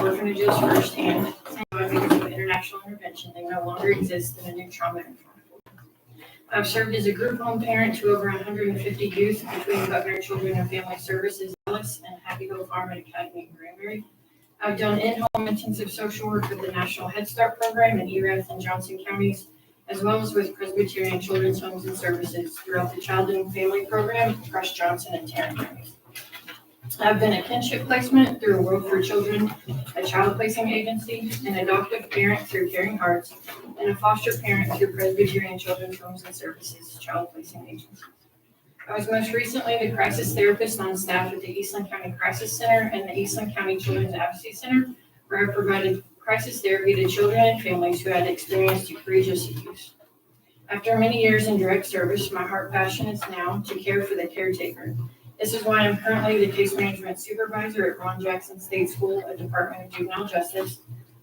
orphanages firsthand, and because of international intervention, they no longer exist in a new trauma-informed world. I've served as a group home parent to over 150 youth between Buckner Children and Family Services, Dallas, and Happy Hill Farm and Academy in Granbury. I've done in-home intensive social work with the National Head Start program in Erath and Johnson counties, as well as with Presbyterian Children's Homes and Services throughout the Child and Family Program across Johnson and Tarrant counties. I've been a kinship placement through World for Children, a child placing agency, an adoptive parent through Caring Hearts, and a foster parent through Presbyterian Children's Homes and Services, child placing agency. I was most recently the crisis therapist on staff at the Eastland County Crisis Center and the Eastland County Children's Advocacy Center, where I provided crisis therapy to children and families who had experienced egregious abuse. After many years in direct service, my heart passion is now to care for the caretaker. This is why I'm currently the case management supervisor at Ron Jackson State School, a Department of Juvenile Justice.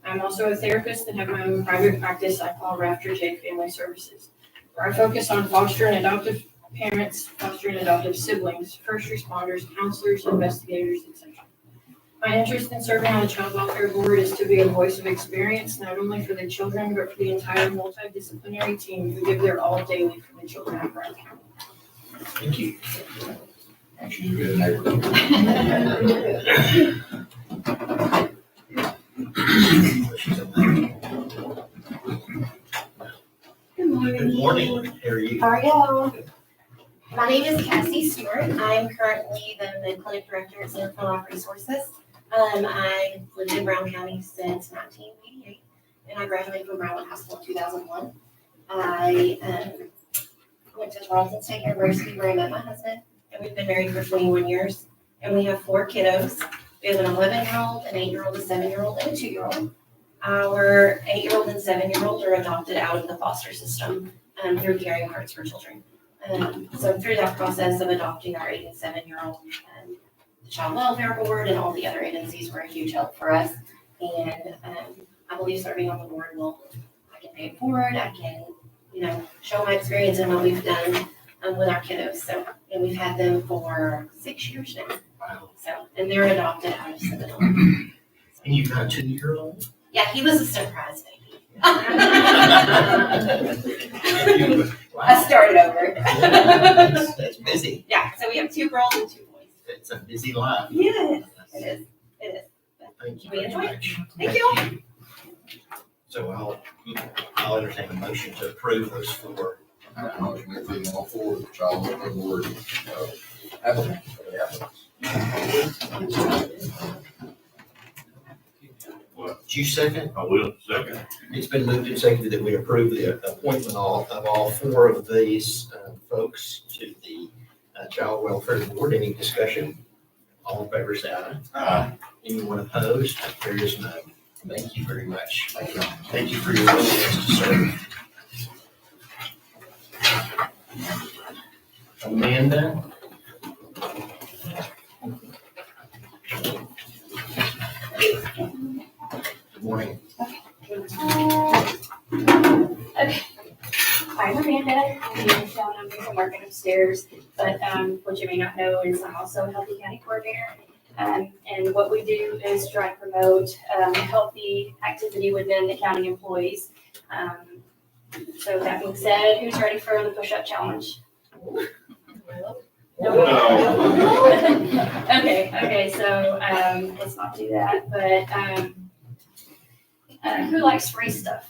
I'm also a therapist and have my own private practice I call Rafter J Family Services, where I focus on foster and adoptive parents, foster and adoptive siblings, first responders, counselors, investigators, etc. My interest in serving on the Child Welfare Board is to be a voice of experience, not only for the children, but for the entire multidisciplinary team who give their all daily for the children of Brown County. Thank you. She's a good neighbor. Good morning. Good morning. How are you? How are y'all? My name is Cassie Stewart. I am currently the clinic director at Center for Life Resources. I lived in Brown County since 1988, and I graduated from Brownwood High School in 2001. I went to Tarleton State University where I met my husband, and we've been married for 21 years. And we have 4 kiddos. We have an 11-year-old, an 8-year-old, a 7-year-old, and a 2-year-old. Our 8-year-old and 7-year-old are adopted out of the foster system through Caring Hearts for Children. So through that process of adopting our 8 and 7-year-old, the Child Welfare Board and all the other agencies were a huge help for us. And I believe serving on the board I can pay it forward. I can, show my experience and what we've done with our kiddos. So, and we've had them for 6 years now. Wow. So, and they're adopted out of Seminole. And you've got a 2-year-old? Yeah, he was a surprise baby. Wow. I started over. That's busy. Yeah, so we have 2 girls and 2 boys. It's a busy life. Yes, it is. It is. Thank you We very enjoy it. much. Thank you. So I'll entertain a motion to approve those 4. I have a motion to approve all 4 of the Child Welfare Board applicants. Did you second? I will second. It's been moved and seconded that we approve the appointment of all 4 of these folks to the Child Welfare Board. Any discussion? All in favor, say aye. Aye. Anyone opposed? There is none. Thank you very much. Thank you for your willingness to serve. Amanda? Good morning. Okay. I'm Amanda. I'm working upstairs, but what you may not know is I'm also a Healthy County Coordinator. And what we do is try to promote healthy activity within the county employees. So that being said, who's ready for the push-up challenge? No. Okay, so let's not do that, but who likes free stuff?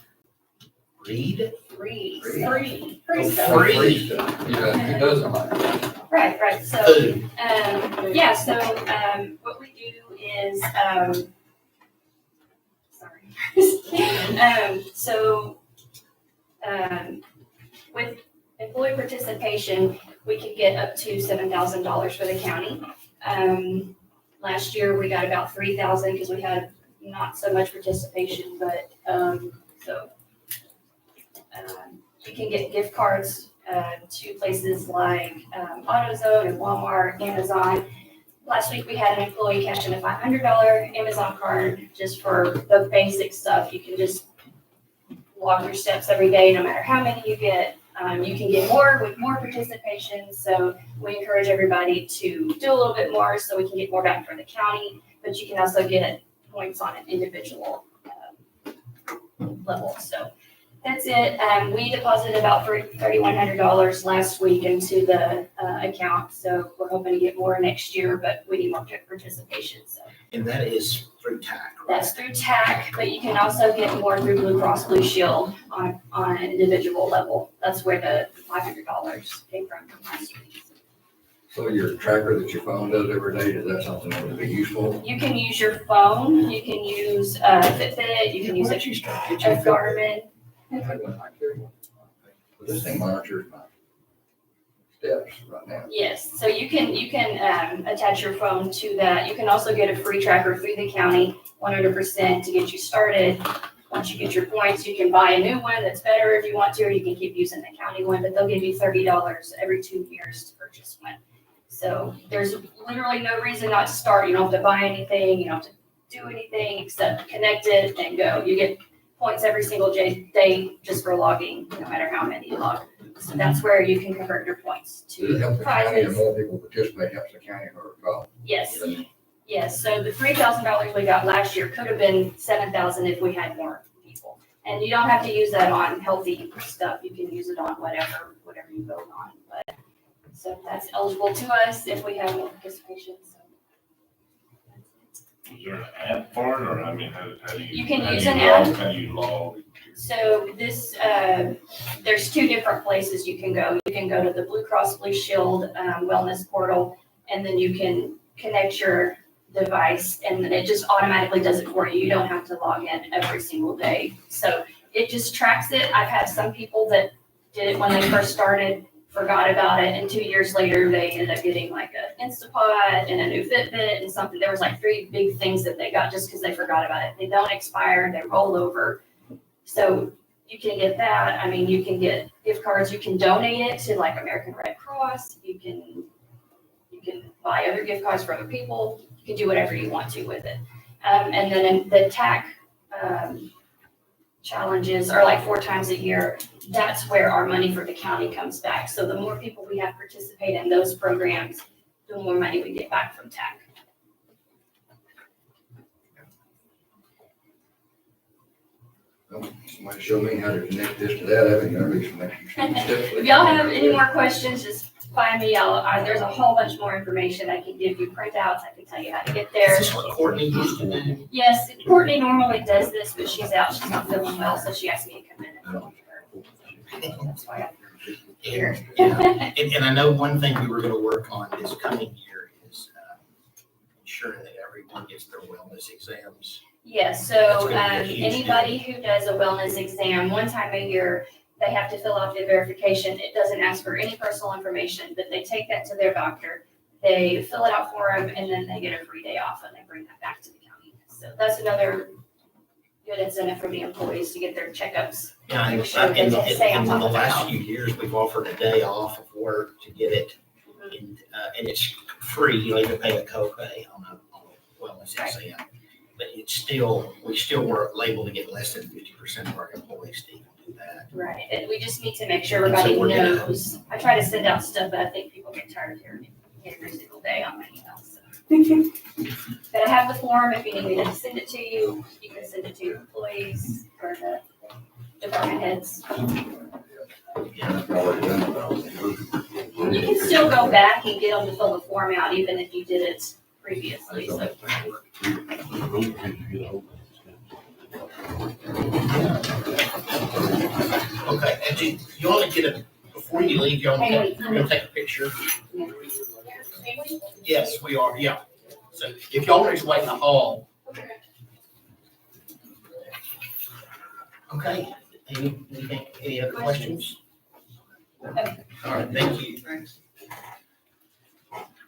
Read? Free Oh, stuff. free. Yeah, who doesn't like that? Right, so, Food. what we do is, with employee participation, we could get up to $7,000 for the county. Last year, we got about $3,000 because we had not so much participation, but, you can get gift cards to places like AutoZone and Walmart, Amazon. Last week we had an employee cash in a $500 Amazon card just for the basic stuff. You can just walk your steps every day, no matter how many you get. You can get more with more participation. So we encourage everybody to do a little bit more so we can get more back for the county. But you can also get points on an individual level. So that's it. We deposited about $3,100 last week into the account. So we're hoping to get more next year, but we need more participation. So And that is through TAC, right? that's through TAC, but you can also get more through Blue Cross Blue Shield on an individual level. That's where the $500 came from last week. So your tracker that your phone does every day, is that something that would be useful? You can use your phone, you can use Fitbit, you can use Why a don't you start getting your Garmin. But this thing monitors my steps right now. Yes, so you can attach your phone to that. You can also get a free tracker through the county, 100% to get you started. Once you get your points, you can buy a new one that's better if you want to, or you can keep using the county one, but they'll give you $30 every 2 years to purchase one. So there's literally no reason not to start. You don't have to buy anything, you don't have to do anything except connect it and go. You get points every single day just for logging, no matter how many you log. So that's where you can convert your points Does it to help the county, or prizes. more people participate, helps the county or golf? Yes, yes. So the $3,000 we got last year could have been $7,000 if we had more people. And you don't have to use that on healthy stuff. You can use it on whatever you vote on. But so that's eligible to us if we have more participation. So Is there an app for it, or I mean, how do you? You can how do use you an log- app. How do you log? So this, there's 2 different places you can go. You can go to the Blue Cross Blue Shield wellness portal, and then you can connect your device, and then it just automatically does it for you. You don't have to log in every single day. So it just tracks it. I've had some people that did it when they first started, forgot about it, and 2 years later, they ended up getting like an Instapot and a new Fitbit and something. There was like 3 big things that they got just because they forgot about it. They don't expire, they roll over. So you can get that. I mean, you can get gift cards. You can donate it to like American Red Cross. You can buy other gift cards for other people. You can do whatever you want to with it. And then in the TAC challenges are like 4 times a year. That's where our money for the county comes back. So the more people we have participate in those programs, the more money we get back from TAC. Somebody show me how to connect this to that, I think that'd be some extra steps. If y'all have any more questions, just find me. There's a whole bunch more information I can give you, printouts. I can tell you how to get there. Is this what Courtney used to do? Yes, Courtney normally does this, but she's out. She's not feeling well, so she asked me to come in and help her. That's why I'm here. And I know one thing we were gonna work on this coming year is ensuring that everyone gets their wellness exams. Yes, That's so gonna be a huge anybody who does a wellness exam, 1 time a year, they have to fill out the verification. It doesn't ask for any personal information, but they take that to their doctor. They fill it out for them, and then they get a free day off, and they bring that back to the county. So that's another good incentive for the employees to get their checkups. Yeah, Make sure they stay on in top the of their last health. few years, we've offered a day off of work to get it. And it's free, you don't even pay a copay on a wellness exam. But we still weren't able to get less than 50% of our employees to even do that. Right, and we just need to make sure everybody we're gonna- knows. I try to send out stuff, but I think people get tired of hearing it every single day on my emails, so. But I have the form, if you need me to send it to you, you can send it to your employees or the department heads. Yeah. I've already done it. You can still go back and get them to fill the form out, even if you did it previously, so. Okay, and you want to get before you leave, you want to take a picture? Yes, we are, yeah. So if y'all want to wait in the hall. Okay, any other questions? All right, thank you.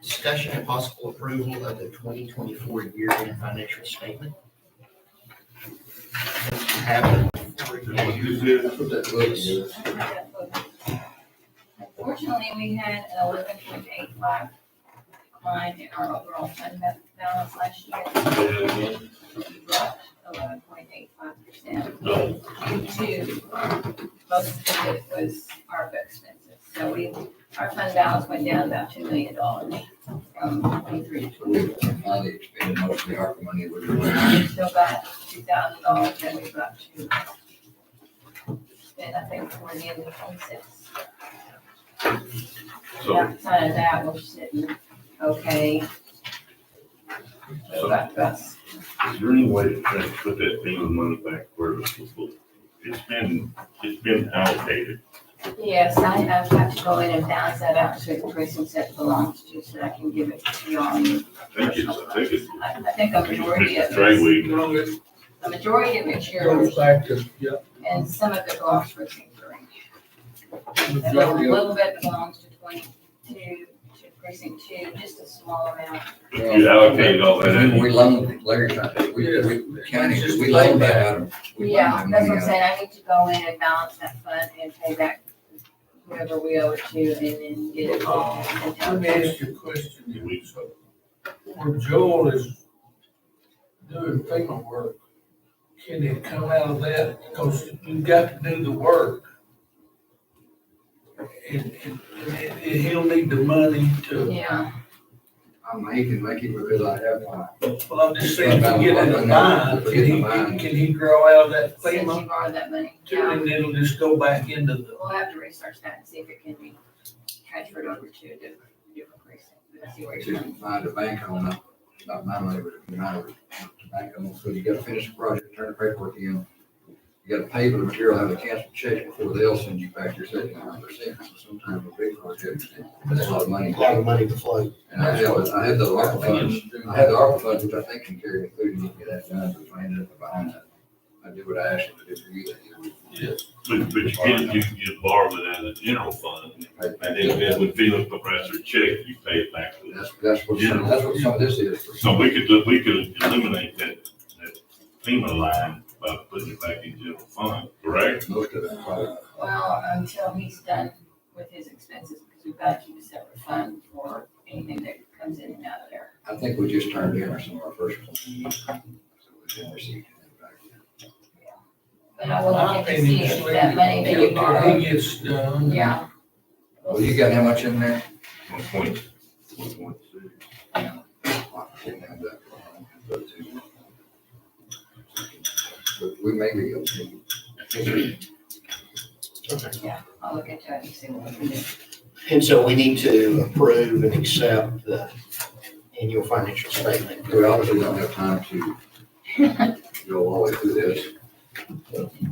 Discussion and possible approval of the 2024 year-end financial statement. Have it before you. That's what that book is. Unfortunately, we had an 11.85 decline in our overall fund balance last year. We dropped 11.85% due to most of it was ARPA expenses. So our fund balance went down about $2 million. from 23 to So we finally expended most of the ARPA money, which was. We still got $2,000 that we've got to spend, I think, before the end of 26. So, Outside of that, we're sitting okay. So- About us. is there any way to try to put that FEMA money back where it was supposed to? It's been allocated. Yes, I have to go in and balance that out to the precincts that belongs to, so that I can give it to you all. I think it's, I think a majority of Trade it, weed. a majority of it's Goes yours, back to, yeah, and some of it belongs to precinct 3. And a majority of, little bit belongs to 22, to precinct 2, just a small amount. You allocated all that. And then we loaned, Larry, we loaned that out of. we Yeah, loaned that's that what I'm money saying, I need to go in and balance that fund and pay back whoever we owe it to, and then get it all. let me ask you a question. We just- When Joel is doing FEMA work, can it come out of that? Because you've got to do the work. And he'll need the money to, Yeah, He can make it because I have one. well, I'm just saying, to get in the mine, can he grow out of that since you FEMA? borrowed that money, Too, yeah, and it'll just go back into the, we'll have to research that and see if it can be transferred over to a different precinct. Let's see where To you're going. find a bank on it, not my money, but my bank on it. So you gotta finish the project, turn the paperwork in. You gotta pay for the material, have a canceled check before they'll send you back your 79%. So sometimes with big projects, that's a lot of money. A lot of money to flow. And I had the ARPA funds, which I think can carry, including you get that done, but if I ended up behind that, I do what I asked them to do for you that year. But you borrow it out of the general fund, and then when FEMA provides their check, you pay it back to us. That's what some of this is. So we could eliminate that FEMA line by putting it back in general fund, correct? Most of it, probably. Well, until he's done with his expenses, because we've got to keep a separate fund for anything that comes in and out of there. I think we just turned in some of our first ones. So we didn't receive it back. But I will my look and see opinion, if that money that you till borrowed, he gets done. yeah. Well, you got how much in there? 1.6. I didn't have that. But we may be okay. Yeah, I'll look into it and see what we can do. And so we need to approve and accept the annual financial statement. We obviously don't have time to go all the way through this. If you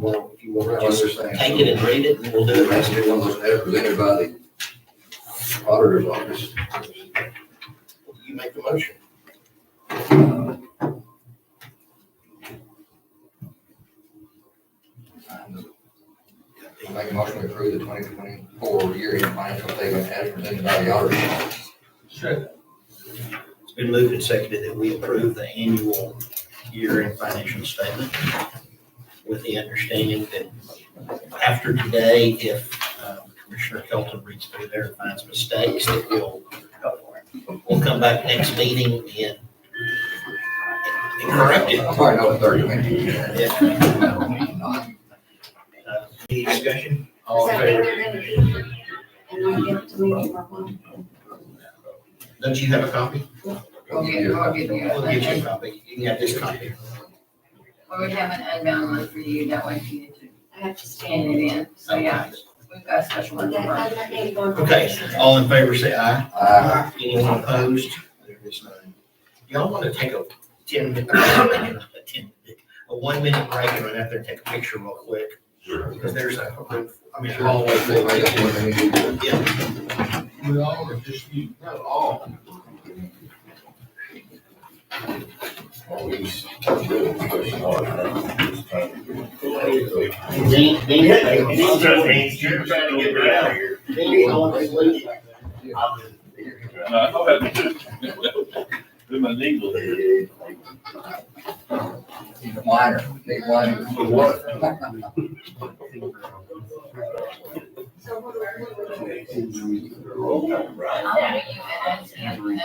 want I to was just just saying. take it and read it, and we'll do It the has rest to of be it. one of those as presented by the auditor's office. You make the motion. Make a motion to approve the 2024 year-end financial statement as presented by the auditor's office. Sure. It's been moved and seconded that we approve the annual year-end financial statement with the understanding that after today, if Commissioner Kelton reads through there and finds mistakes, that we'll come back next meeting and correct it. I'll probably know in 30 minutes. Any discussion? Does that mean they're gonna keep it and not give it to me for one? Don't you have a copy? I'll get you We'll get you a a, copy. You can have this copy. or we have an unbound one for you, that way if you need to I have to scan stand it in. So yeah, we've got a special one. Okay, for I'm not getting going. Okay, all in favor, say aye. Aye. Anyone opposed? There is none. Y'all want to take a 10-minute, a 1-minute break and run out there and take a picture real quick? Sure. Because there's a, I mean, Sure. Always they make up when they need to. yeah, We all are just you. not all. You're trying to get me out of here. With my needle. Need a liner, need liner. So what we're doing. I'll get you an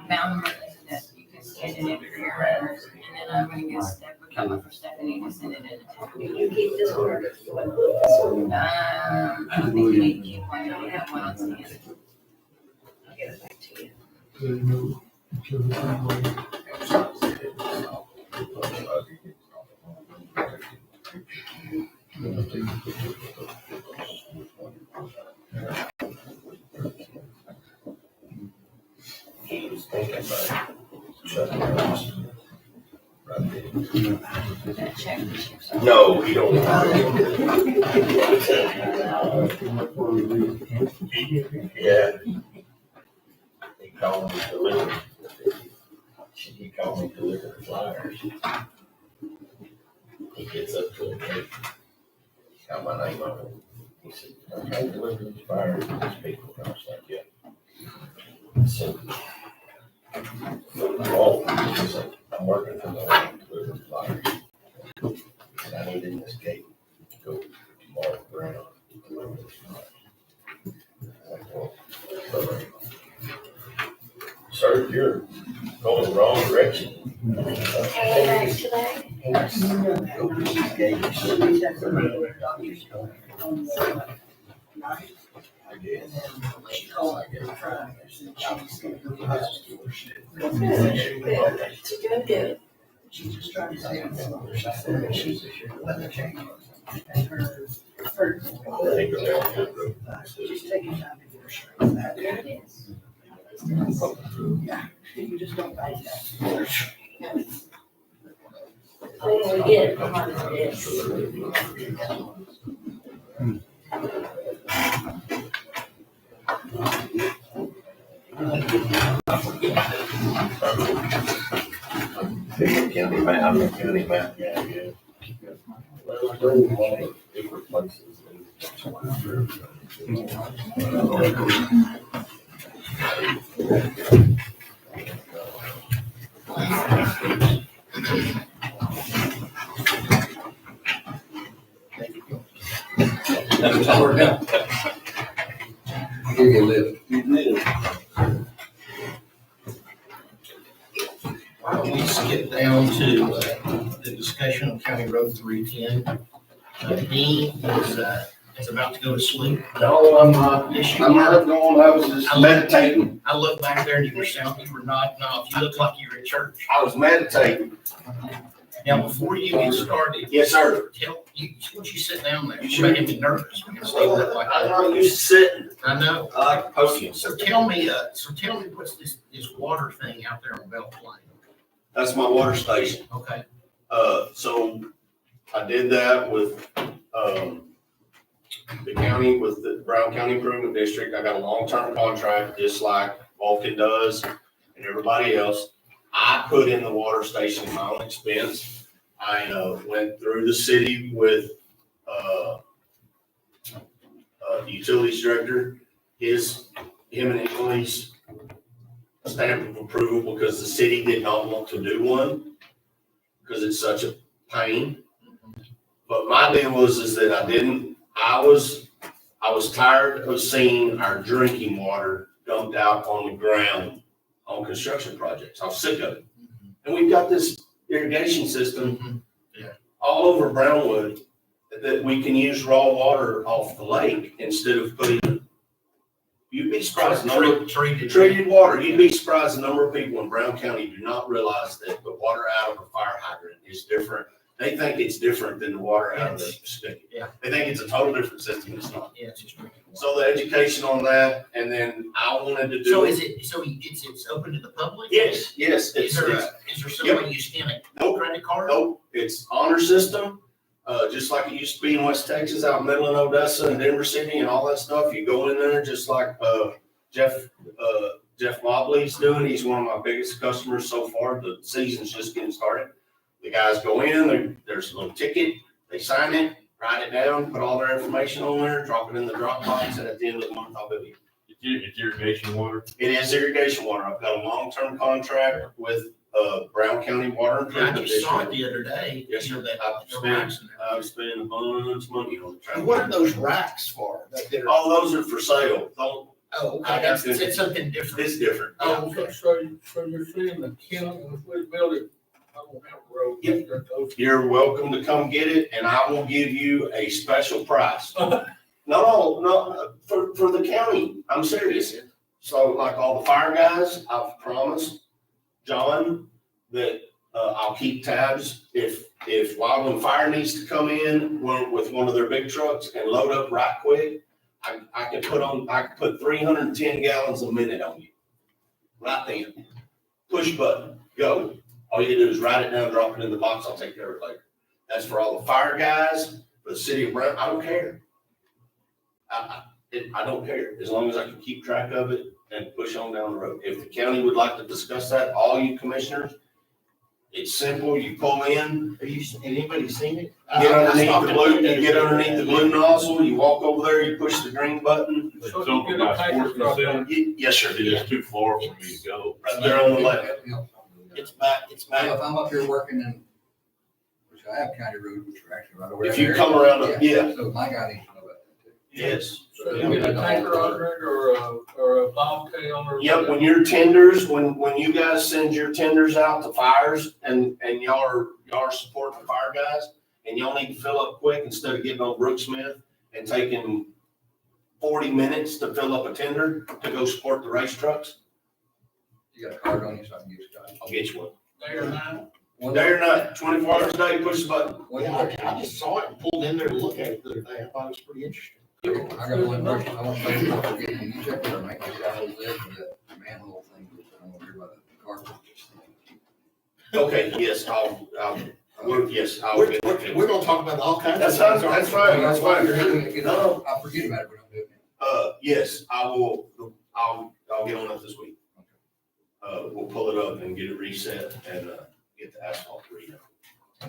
unbound one that you can scan it in for your records, and then I'm gonna get a couple for Stephanie to send it in. You keep this one or you want to move this one? I don't think you need to keep one, you have one on scan. I'll get it back to you. Good news. To the freeway. He was thinking about shutting down. Right there. That check this year, so. No, he don't. Yeah. He called me to deliver. He called me to deliver flyers. He gets up to him, he's got my name on it. He said, I'm trying to deliver these flyers to these people. And I was like, yeah. So, he said, I'm working from the line to deliver flyers. And I need in this gate to go tomorrow around to deliver these flyers. I'm like, well, sorry. Sir, you're going the wrong direction. Okay, back today. Go to these gates. I guess. She called, I guess, trying. She just trying to say, she's weather change. And her, she's taking time to get her straight. There it is. Yeah, you just don't like that. When we get it, the harder it is. County map, yeah. Well, I don't want different places. That's all we're doing. I'll give you a lift. Why don't we skip down to the discussion of County Road 310? Dean is about to go to sleep. No, I'm not. Yes, you I'm are. not going, I was just meditating. I looked back there and you were nodding off. You look like you were at church. I was meditating. Now, before you get started. Yes, sir. Once you sit down there, you're making me nervous because they look like I'm that. not used to sitting. I know. I like posting. So tell me what's this water thing out there on Belle Plaine? That's my water station. Okay. So I did that with, the county, with the Brown County Improvement District. I got a long-term contract, just like Vulcan does and everybody else. I put in the water station at my own expense. I, went through the city with, the utilities director, him and Emily's stamp of approval, because the city did not want to do one, because it's such a pain. But my deal is that I was tired of seeing our drinking water dumped out on the ground on construction projects. I was sick of it. And we've got this irrigation system all over Brownwood that we can use raw water off the lake instead of you'd be surprised the number of treated water. You'd be surprised the number of people in Brown County do not realize that the water out of a fire hydrant is different. They think it's different than the water out of the spigot. Yeah. They think it's a total different system. It's not. Yeah, it's just drinking water. So the education on that, and then I wanted to do. So it's open to the public? Yes. Is there some way you scan a credit card? Nope, it's honor system, just like it used to be in West Texas, out in Midland, Odessa, and Denver City, and all that stuff. You go in there, just like Jeff Mobley's doing. He's one of my biggest customers so far. The season's just getting started. The guys go in, there's a little ticket, they sign it, write it down, put all their information on there, drop it in the drop box, and at the end of the month, I'll bill you. It's irrigation water? It is irrigation water. I've got a long-term contract with Brown County Water Yeah, I Improvement just saw it District. the other day. Yes, You know, that I've the racks in there. spent a bunch of money on it. And what are those racks for? All those are for sale. Oh, okay, it's something different. It's different. Oh, okay. So you're saying the county, if we build it, I don't have a road. Yep. that goes- You're welcome to come get it, and I will give you a special price. No, for the county. I'm serious. So like all the fire guys, I've promised John that, I'll keep tabs. If Wildland Fire needs to come in with one of their big trucks and load up right quick, I can put 310 gallons a minute on you. Right then. Push button, go. All you do is write it down, drop it in the box, I'll take care of it later. That's for all the fire guys, for the city of Brown, I don't care. I don't care, as long as I can keep track of it and push on down the road. If the county would like to discuss that, all you commissioners, it's simple, you pull in, Anybody seen it? get underneath the blue nozzle, you walk over there, you push the green button. It's So over you get a by paper Sportsman Center. Yes, sir. It is too far for me to go. Right there on the left. It's back, Well, if I'm up here working in, which I have county roads, which are actually right over there. If you come around, yeah, So my guy needs to know about that too. yes. So you get a tanker under it or a bobtail or. Yep, when your tenders, when you guys send your tenders out to fires and y'all are supporting the fire guys, and y'all need to fill up quick instead of getting on Brooksmith and taking 40 minutes to fill up a tender to go support the race trucks, You got a card on you, so I can get you started. I'll get you one. Day or night? Day or night, 24 hours a day, push the button. I just saw it and pulled in there to look at it the other day. I thought it was pretty interesting. I got one question, I want to make sure I'm forgetting, you check there, make sure I hold this, the manhole thing, I don't want to hear about the car. Okay, yes, We're gonna talk about all kinds of That's things. fine, that's fine, that's fine. You're doing it, you No, know, I forget about it when I'm doing it. Yes, I will, I'll get on it this week. We'll pull it up and get it reset and, get the asphalt redone.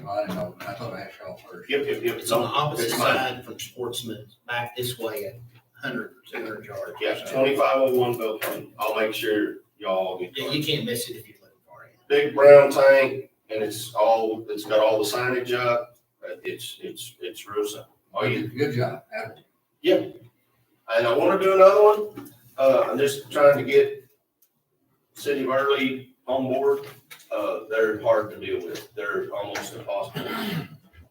Well, I didn't know, I thought I asked y'all first. Yep. It's on the opposite It's fine. side from Sportsman, back this way at 100, 200 yards. Yeah, 2501 Bell Plain. I'll make sure y'all get. Yeah, you can't miss it if you let it far in. Big brown tank and it's got all the signage up. It's real simple. All you, Good job, Adam. and I want to do another one. I'm just trying to get City of Early on board. They're hard to deal with. They're almost impossible.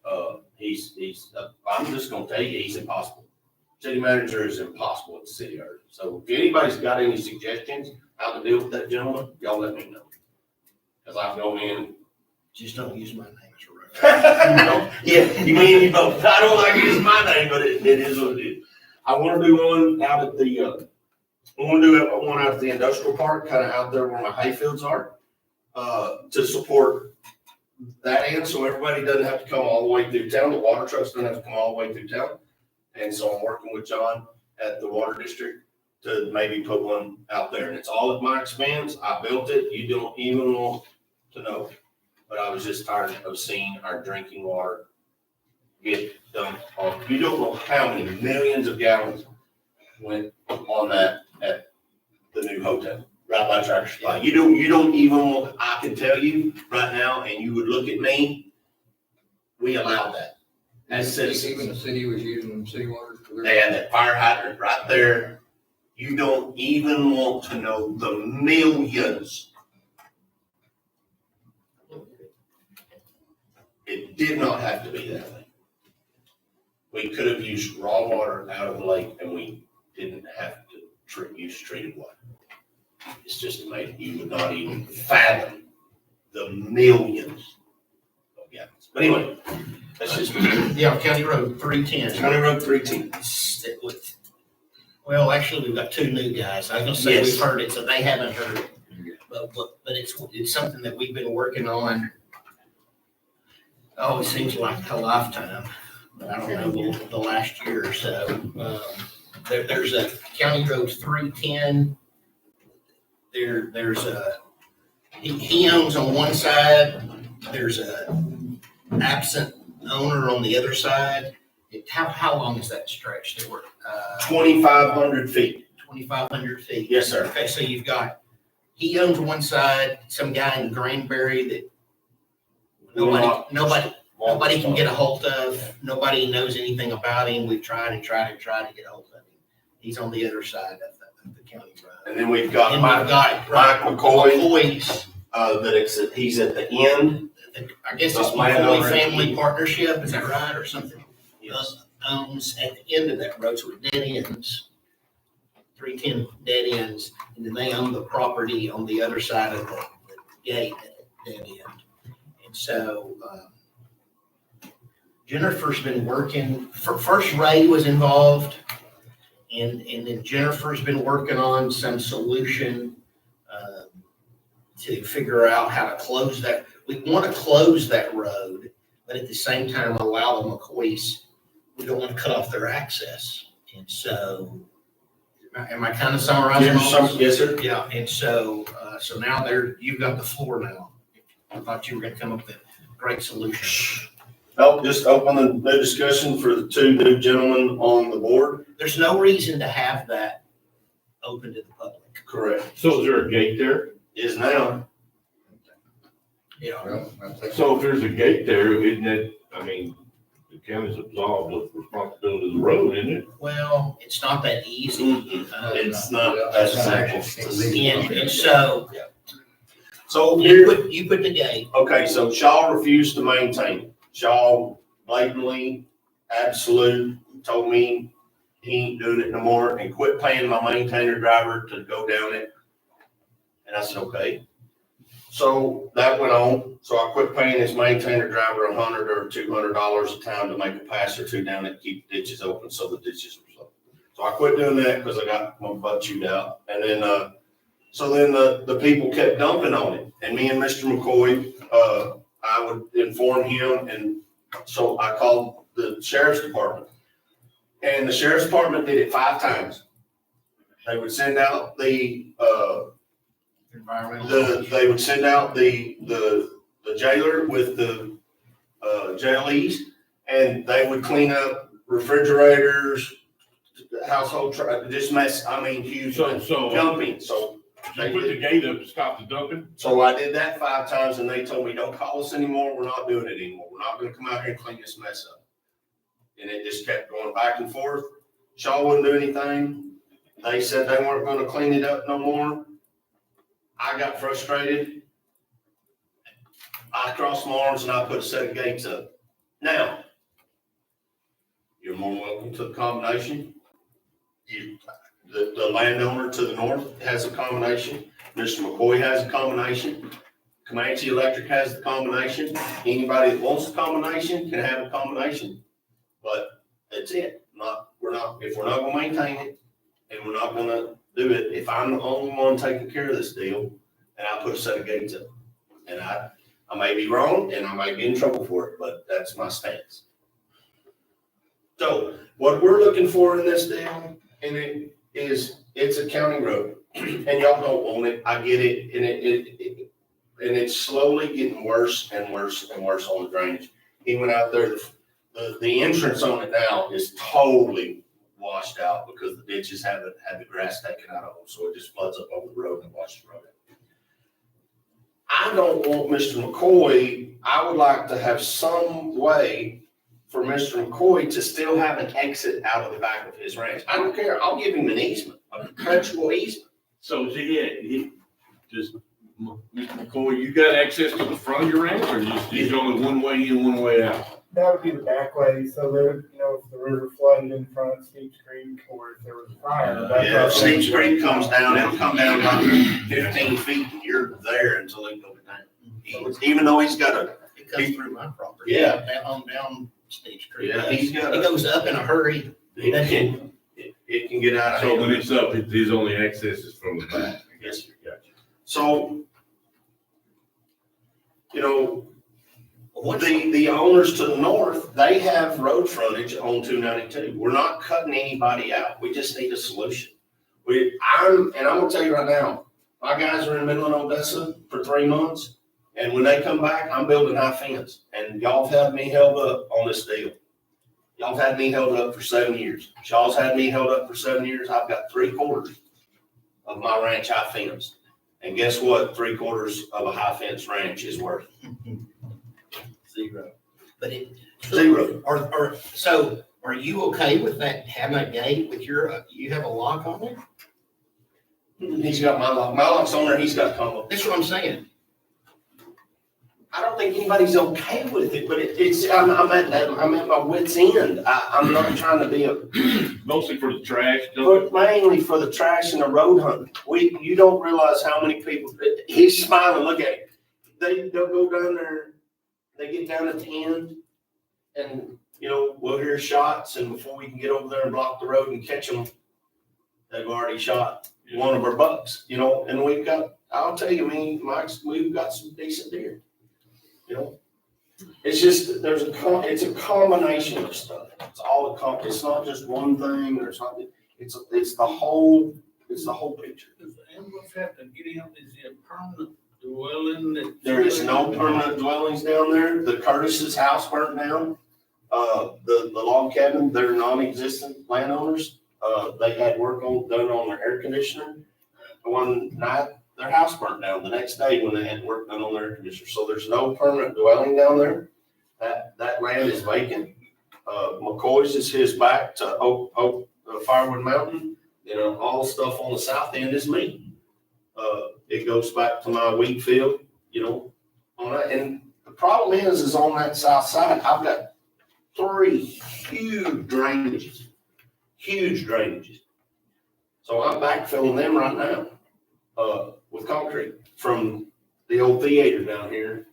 I'm just gonna tell you, he's impossible. City manager is impossible at the city of Early. So if anybody's got any suggestions how to deal with that gentleman, y'all let me know. Cause I've gone in. Just don't use my name as a reference. Yeah, you mean, I don't like using my name, but it is what it is. I wanna do one out at the, I wanna do one out at the industrial park, kinda out there where my hay fields are, to support that end, so everybody doesn't have to come all the way through town, the water trucks don't have to come all the way through town. And so I'm working with John at the water district to maybe put one out there, and it's all at my expense, I built it, you don't even want to know. But I was just tired of seeing our drinking water get dumped on, you don't know how many millions of gallons went on that at the new hotel, right by Tractor Supply. You don't even, I can tell you right now, and you would look at me, we allowed that as Even citizens. the city was using city water for their. They had that fire hydrant right there. You don't even want to know the millions. It did not have to be that way. We could have used raw water out of the lake and we didn't have to use treated water. It's just amazing. You would not even fathom the millions of gallons. But anyway, that's just Yeah, County Road 310. County Road 310. Stick with. Well, actually, we've got two new guys. I was gonna say Yes. we've heard it, so they haven't heard it. But it's something that we've been working on. Oh, it seems like a lifetime, but I don't know, the last year or so. There's a County Road 310. There's a, he owns on one side, there's a absent owner on the other side. How long is that stretch? There were, 2,500 feet. 2,500 feet. Yes, sir. Okay, so you've got, he owns one side, some guy in Granbury that nobody can get a hold of. Nobody knows anything about him. We've tried and tried and tried to get a hold of him. He's on the other side of the county road. And then we've got And Mike we've got McCoy, McCoy's, he's at the end. I guess it's Landowner. McCoy Family Partnership, is that right, or something? Owns at the end of that road, so it dead ends 310 dead ends, and then they own the property on the other side of the gate at the dead end. And so, Jennifer's been working, first Ray was involved, and then Jennifer's been working on some solution to figure out how to close that. We want to close that road, but at the same time allow the McCoys, we don't want to cut off their access. And so, am I kind of summarizing all this? Yes, sir. Yeah, and so, so now you've got the floor now. I thought you were gonna come up with a great solution. I'll just open the new discussion for the two new gentlemen on the board. There's no reason to have that open to the public. Correct. So is there a gate there? Is now. Yeah. Well, I'll take- So if there's a gate there, isn't it, I mean, the county's absolved of responsibility of the road, isn't it? Well, it's not that easy. It's not, That's that's not actual. actual. And so So you here, you put the gate. okay, so Shaw refused to maintain it. Shaw blatantly, absolute, told me he ain't doing it no more and quit paying my maintainer driver to go down it. And I said, okay. So that went on. So I quit paying his maintainer driver $100 or $200 a time to make a pass or two down it, keep ditches open so the ditches were so. So I quit doing that because I got my butt chewed out. And then, so then the people kept dumping on it. And me and Mr. McCoy, I would inform him. And so I called the sheriff's department. And the sheriff's department did it 5 times. They would send out the they would send out the jailer with the jailees, and they would clean up refrigerators, household, just mess, I mean, huge So dumping, so. you put the gate up to stop the dumping? So I did that 5 times, and they told me, don't call us anymore, we're not doing it anymore, we're not gonna come out here and clean this mess up. And it just kept going back and forth. Shaw wouldn't do anything. They said they weren't gonna clean it up no more. I got frustrated. I crossed my arms and I put a set of gates up. Now, you're more welcome to the combination. The landowner to the north has a combination. Mr. McCoy has a combination. Comanche Electric has the combination. Anybody that wants the combination can have a combination. But that's it. If we're not gonna maintain it and we're not gonna do it, if I'm the only one taking care of this deal, and I put a set of gates up. And I may be wrong and I may be in trouble for it, but that's my stance. So what we're looking for in this deal, and it's a county road, and y'all don't own it. I get it, and it's slowly getting worse and worse and worse on the drainage. He went out there, the entrance on it now is totally washed out because the ditches haven't had the grass taken out of them, so it just floods up over the road and washes the road out. I don't want Mr. McCoy, I would like to have some way for Mr. McCoy to still have an exit out of the back of his ranch. I don't care, I'll give him an easement, a perpetual easement. So is he just, Mr. McCoy, you got access to the front of your ranch, or is only one way in, one way out? That would be the back way, so there, if the river flooded in front of Steve's Creek, or if there was a fire. Yeah, if Steve's Creek comes down, it'll come down like 15 feet, and you're there until it goes down. Even though he's got It comes through my property. Yeah. Down Stage Creek. Yeah, he's got It goes up in a hurry. it can get out of So hand. when it's up, his only access is from the back. I guess you got you. So, the owners to the north, they have road frontage on 292. We're not cutting anybody out. We just need a solution. I'm gonna tell you right now, my guys are in Midland, Odessa for 3 months. And when they come back, I'm building high fence. And y'all have had me held up on this deal. Y'all have had me held up for 7 years. Shaw's had me held up for 7 years. I've got 3/4 of my ranch high fenced. And guess what? 3/4 of a high fence ranch is worth. Zero. But Zero. So are you okay with that, having a gate with you have a lock on it? He's got my lock. My lock's on there. He's got combo. That's what I'm saying. I don't think anybody's okay with it, but I'm at my wit's end. I'm not trying to be Mostly for the trash, don't but mainly for the trash and the road hunting. You don't realize how many people, he's smiling, look at him. They'll go down there, they get down at the end and, we'll hear shots and before we can get over there and block the road and catch them, they've already shot one of our bucks, and I'll tell you, we've got some decent deer. It's just, it's a combination of stuff. It's not just one thing or something. It's the whole picture. Does the ambulance have to get in, is it a permanent dwelling? There is no permanent dwellings down there. The Curtis's house burnt down. The log cabin, they're non-existent landowners. They had work done on their air conditioner. One night, their house burnt down the next day when they had work done on their air conditioner. So there's no permanent dwelling down there. That land is vacant. McCoy's is his back to Firewood Mountain. All the stuff on the south end is me. It goes back to my wheat field, on that. And the problem is on that south side, I've got 3 huge drainages. So I'm backfilling them right now, with concrete from the old theater down here.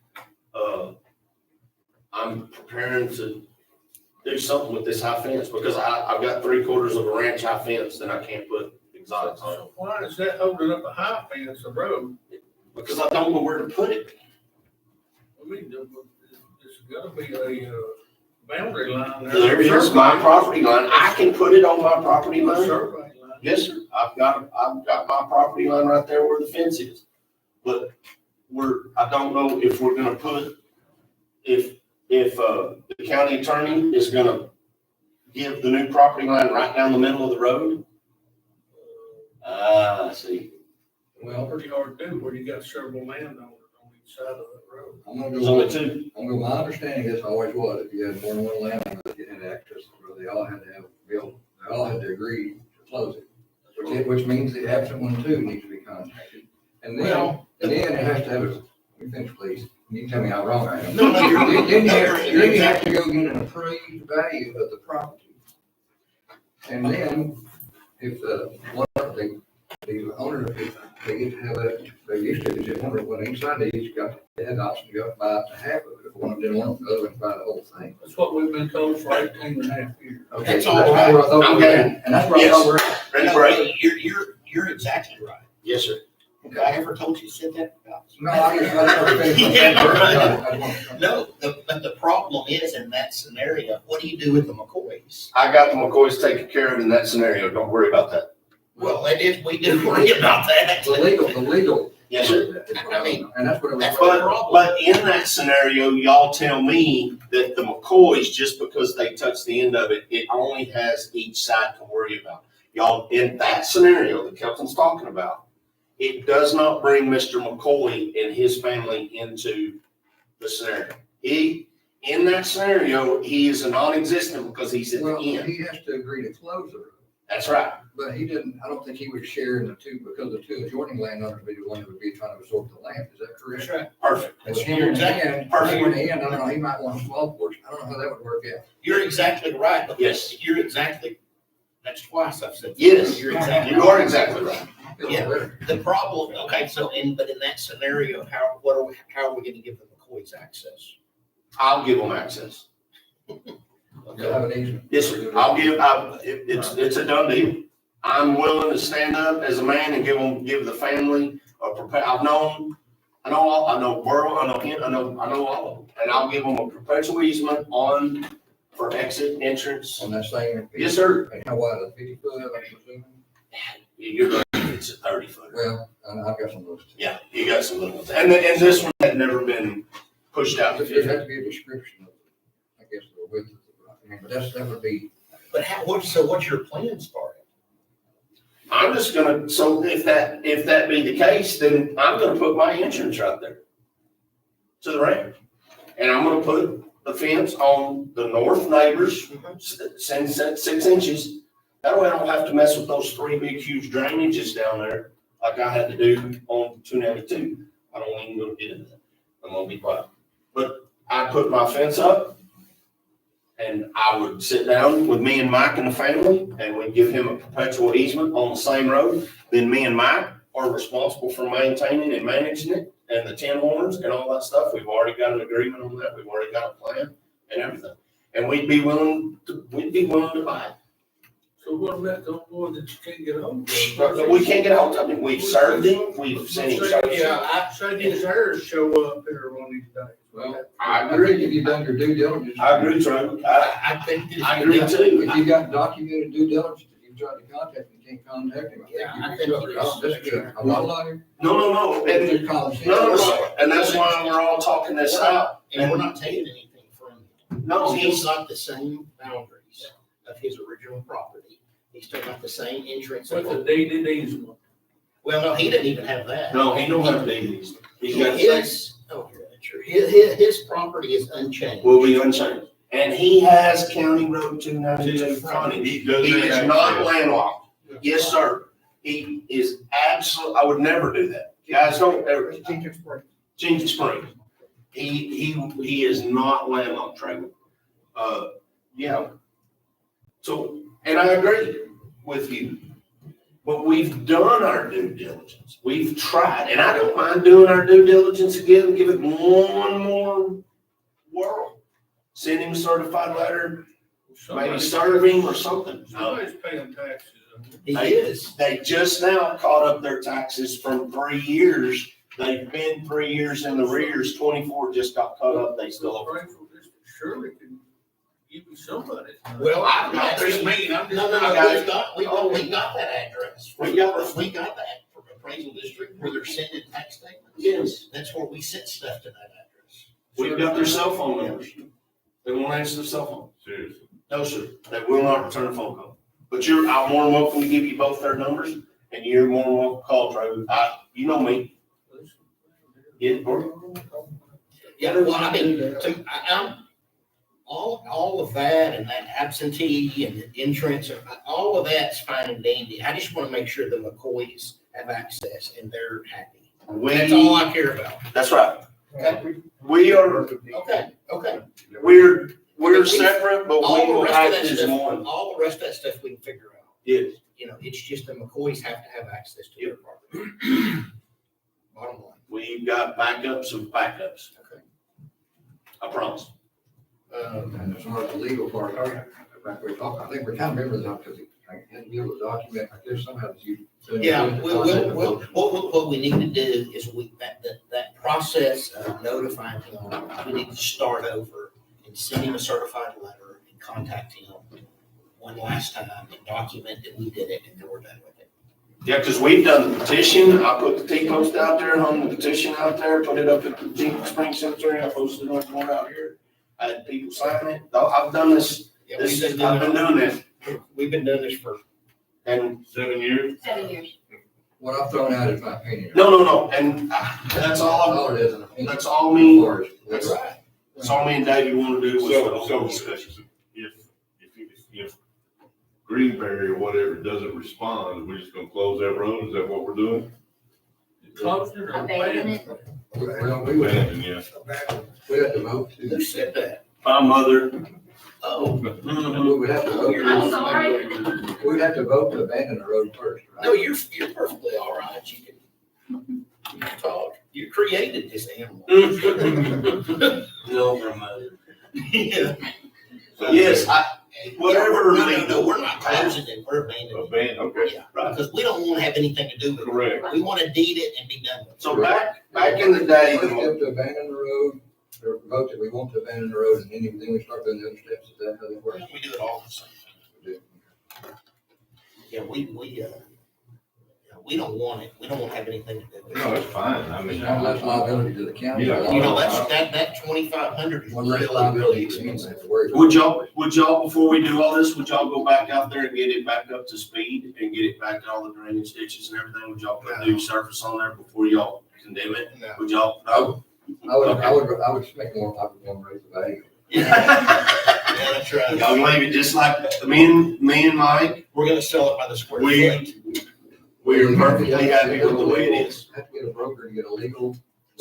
I'm preparing to do something with this high fence because I've got 3/4 of a ranch high fence that I can't put exotics on. So why is that holding up a high fence, a road? Because I don't know where to put it. I mean, there's gotta be a boundary line there. There's my property line. I can put it on my property line. Survey line. Yes, sir. I've got my property line right there where the fence is. But I don't know if we're gonna put, if the county attorney is gonna give the new property line right down the middle of the road. I see. Well, pretty hard to do where you got several landowners on each side of that road. I'm gonna There's go, only 2. my understanding is always was, if you had more than one landowner that had access, where they all had to agree to close it. Which means the absent one too needs to be contacted. And then it has to have let me finish, please. You can tell me how wrong I am. No, Then you have to go get an appraised value of the property. And then if the owner, if they get to have that, they used to, the owner, when inside they each had the option to go buy up to half of it. If one didn't want the other one buy the whole thing. That's what we've been told for 18.5 years. Okay, That's so all that's right. where I thought we were at. And that's where I thought we were at. Ready for it? You're exactly right. Yes, sir. Have I ever told you said that about? No, I never finished my Yeah, sentence. No, but the problem is in that scenario, what do you do with the McCoys? I got the McCoys taken care of in that scenario. Don't worry about that. Well, we do worry about that. The legal. Yes, sir. I mean, And that's what it was. that's the problem. But in that scenario, y'all tell me that the McCoys, just because they touch the end of it, it only has each side to worry about. Y'all, in that scenario that Kelton's talking about, it does not bring Mr. McCoy and his family into the scenario. In that scenario, he is a non-existent because he's at the Well, end. he has to agree to close the road. That's right. But he didn't, I don't think he would share in the two, because the 2 adjoining landowners would be the one who would be trying to absorb the land. Is that correct? right. Perfect. And him in the end, Perfect. him in the end, I don't know, he might want a small portion. I don't know how that would work out. You're exactly right. Because Yes. that's twice I've said. Yes, You're exactly you right. are exactly right. Yeah. The problem, okay, but in that scenario, how are we gonna give the McCoys access? I'll give them access. You'll have an easement. Yes, sir. It's a done deal. I'm willing to stand up as a man and give the family I know Burrow, I know him, I know all of them. And I'll give them a perpetual easement for exit, entrance. On that same. Yes, sir. And how wide, a 50 foot, I'm presuming? You're right, it's a 30 foot. Well, I've got some of those. Yeah, you got some little ones. And this one had never been pushed out to There'd 50. have to be a description of, I guess, the width of the property, but that would be. But what's your plans for it? I'm just gonna, so if that be the case, then I'm gonna put my entrance right there to the ranch. And I'm gonna put the fence on the north neighbors, 6 inches. That way I don't have to mess with those 3 big, huge drainages down there like I had to do on 292. I don't even gonna get into that. I'm gonna be quiet. I put my fence up and I would sit down with me and Mike and the family and we'd give him a perpetual easement on the same road. Then me and Mike are responsible for maintaining and managing it and the tin horns and all that stuff. We've already got an agreement on that. We've already got a plan and everything. And we'd be willing to buy it. So what about the one that you can't get hold of? But we can't get hold of him. We've served him. We've sent him services. Say these heirs show up here one of these days. Well, I I agree. think if you've done your due diligence. I agree, Trey. I think. I agree too. If you got documented due diligence, if you tried to contact him, you can't contact him. Yeah, I I think think it you're is. That's good. A lot of liars. No. And Just common sense. no. And that's why we're all talking this out. And we're not taking anything from him. No, He's got the same boundaries of his original property. He's still got the same entrance. With the deeded easement. Well, no, he didn't even have that. No, he don't have these. He's got the same. His property is unchanged. Will be unchanged. And he has County Road 292 frontage. He does He have is not access. landlocked. Yes, sir. He is I would never do that. Guys, don't ever. Ginger Springs. He is not landlocked, Trey. Yeah. So, and I agree with you. But we've done our due diligence. We've tried, and I don't mind doing our due diligence again, give it one more whirl. Send him a certified letter, maybe serve him or something. No. Somebody's paying taxes. He is. They just now caught up their taxes from 3 years. They've been 3 years in the rears. 24 just got caught up. They still owe. Springfield District surely can give you somebody. Well, I'm not just mean, I'm No, we got that address. We got that from appraisal district where they're sending tax statements. Yes. That's where we sent stuff to that address. We've got their cell phone numbers. They won't answer their cell phone. Seriously. No, sir. They will not return a phone call. But I'm more than welcome to give you both their numbers, and you're more than welcome to call, Trey. You know me. Yeah, Yeah, well, I mean, I'm, all of that and that absentee and the insurance, all of that's fine and dandy. I just want to make sure the McCoys have access and they're happy. That's all I care about. That's right. Okay. We are, Okay. we're separate, but we All the will rest act of that as stuff, one. all the rest of that stuff we can figure out. Yes. You know, it's just the McCoys have to have access to their property. Bottom line. We've got backups of backups. Okay. I promise. And as far as the legal part, I think we're kind of members of, because I can't deal with document, I guess somehow you. Yeah, what we need to do is that process of notifying him, we need to start over and send him a certified letter and contact him one last time and document that we did it and then we're done with it. Yeah, because we've done the petition. I put the T-post out there, hung the petition out there, put it up at the Ginger Springs Cemetery. I posted it on the board out here. I had people sign it. I've done this. Yeah, I've been doing this. We've been doing this for, And 7 years? 7 years. What I've thrown out is my opinion. no. And that's all All it is, an opinion. that's all me. That's right. That's all me and David want to do was So, the whole discussion. if Greenberry or whatever doesn't respond, we're just gonna close that road? Is that what we're doing? Closed it or Abandon it. Well, we would, Abandon, yeah. we have to vote to. who said that? My mother. Oh, We would have to vote. I'm sorry. We'd have to vote to abandon the road first, right? no, you're perfectly all right. You can talk. You created this animal. No, my mother. Yeah. Yes, whatever. No, we're not closing it, we're abandoning it. Abandon, okay, Yeah, because we don't want to have anything to do with it. correct. We want to deed it and be done with it. So back in the day, First step to abandon the road, or vote that we want to abandon the road, and then we start doing the other steps. Is that how that works? We do it all the same time. Yeah, we don't want it. We don't want to have anything to do with No, it. it's fine, I mean. Now, that's liability to the county. Yeah. You know, that 2,500 is One less really, liability really to the county, expensive. have to worry about. would y'all, before we do all this, would y'all go back out there and get it back up to speed and get it back to all the drainage ditches and everything? Would y'all put new surface on there before y'all condemn it? No. Would y'all? No? I would expect more, I would want to raise the value. Yeah, that's right. Y'all leave it just like me and Mike, We're gonna sell it by the square We- foot. we're perfectly happy with the way it is. Have to get a broker and get a legal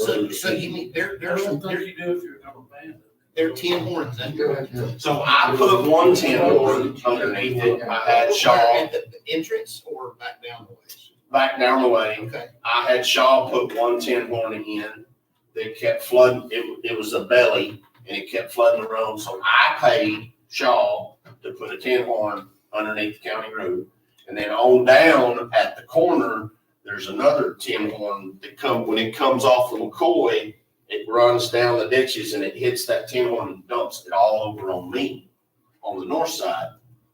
So you mean, I don't think you do if you're gonna abandon. there are 10 horns then? So I put one 10-horn underneath it. I had Shaw At the entrance or back down the ways? back down the way. Okay. I had Shaw put one 10-horn in. They kept flooding. It was a belly and it kept flooding the road. So I paid Shaw to put a 10-horn underneath the county road. And then on down at the corner, there's another 10-horn that when it comes off of McCoy, it runs down the ditches and it hits that 10-horn and dumps it all over on me on the north side.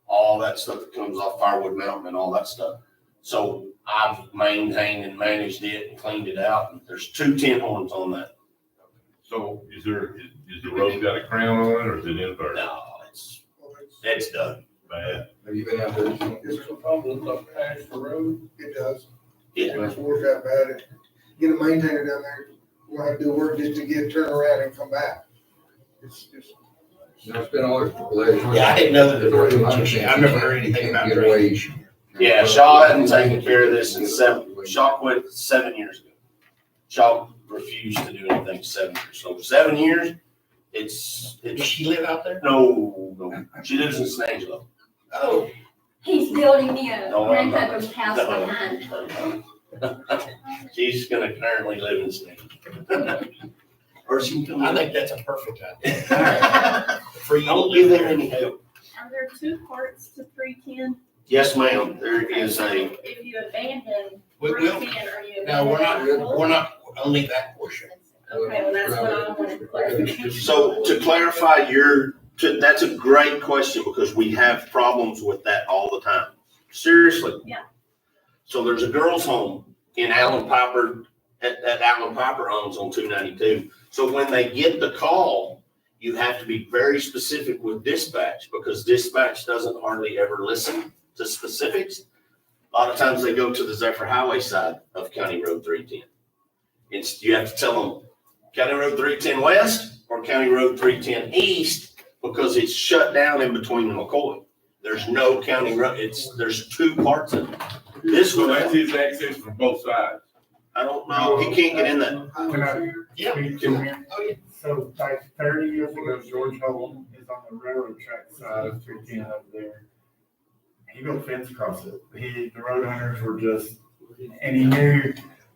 All that stuff that comes off Firewood Mountain and all that stuff. So I've maintained and managed it and cleaned it out. And there's 2 10-horns on that. So is the road got a crown on it or is it in there? No, it's done. Bad. Have you been out there? It's a problem up past the road. It does. Yeah. It's worked out bad. Get a maintainer down there, we'll have to do work just to turn around and come back. It's just. No, it's been all over. Yeah, I didn't know that there was an issue. I've never heard anything about drainage. Yeah, Shaw hadn't taken care of this in Shaw quit 7 years ago. Shaw refused to do anything 7 years. So 7 years, Does she live out there? no. She lives in Snangelo. Oh, He's building me a No, I'm not. grandpa's house No. behind. She's gonna currently live in Snangelo. Or she can come I in. think that's a perfect idea. For you to Don't give live them there. any help. Are there 2 parts to 310? Yes, ma'am, there is a, If you abandon We will. 310, are you No, abandoning? we're not only that portion. Okay, well, that's what I wanted to clarify. so to clarify that's a great question because we have problems with that all the time. Seriously. Yeah. So there's a girls' home in Allen Piper, that Allen Piper owns on 292. So when they get the call, you have to be very specific with dispatch because dispatch doesn't hardly ever listen to specifics. A lot of times they go to the Zephyr Highway side of County Road 310. You have to tell them County Road 310 West or County Road 310 East because it's shut down in between the McCoy. There's no county road. There's 2 parts of it. This So one, that's his access from both sides. I don't know. He can't get in that. Can I Yeah. speak to him? Oh, yeah. So like 30 years ago, George Holm is on the railroad track side of 310 over there. He built fence across it. The road hunters were just, and he knew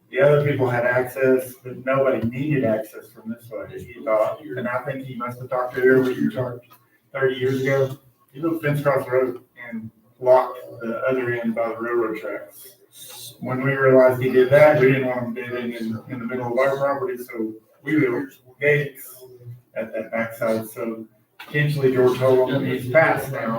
the other people had access, but nobody needed access from this way, he thought. And I think he must have talked to whoever you talked 30 years ago. He built fence across the road and locked the other end by the railroad tracks. When we realized he did that, we didn't want him bidding in the middle of our property, so we built gates at that backside. So potentially George Holm, he's passed now.